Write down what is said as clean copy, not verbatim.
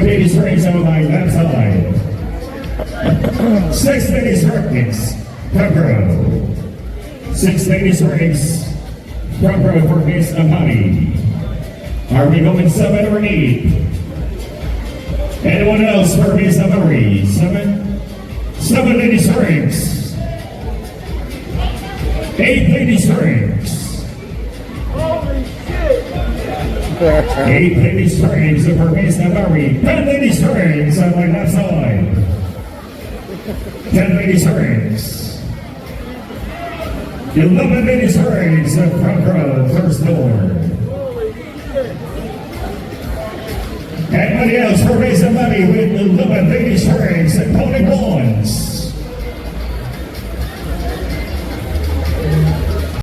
Ladies rings on my left side. 6 ladies rings front row. 6 ladies rings front row for Miss Amani. Are we going 7 or 8? Anyone else for Miss Amani? 7? 7 ladies rings. 8 ladies rings. 8 ladies rings for Miss Amani. 10 ladies rings on my left side. 10 ladies rings. 11 ladies rings front row, first door. Anybody else for Miss Amani with 11 ladies rings at Pony Ball?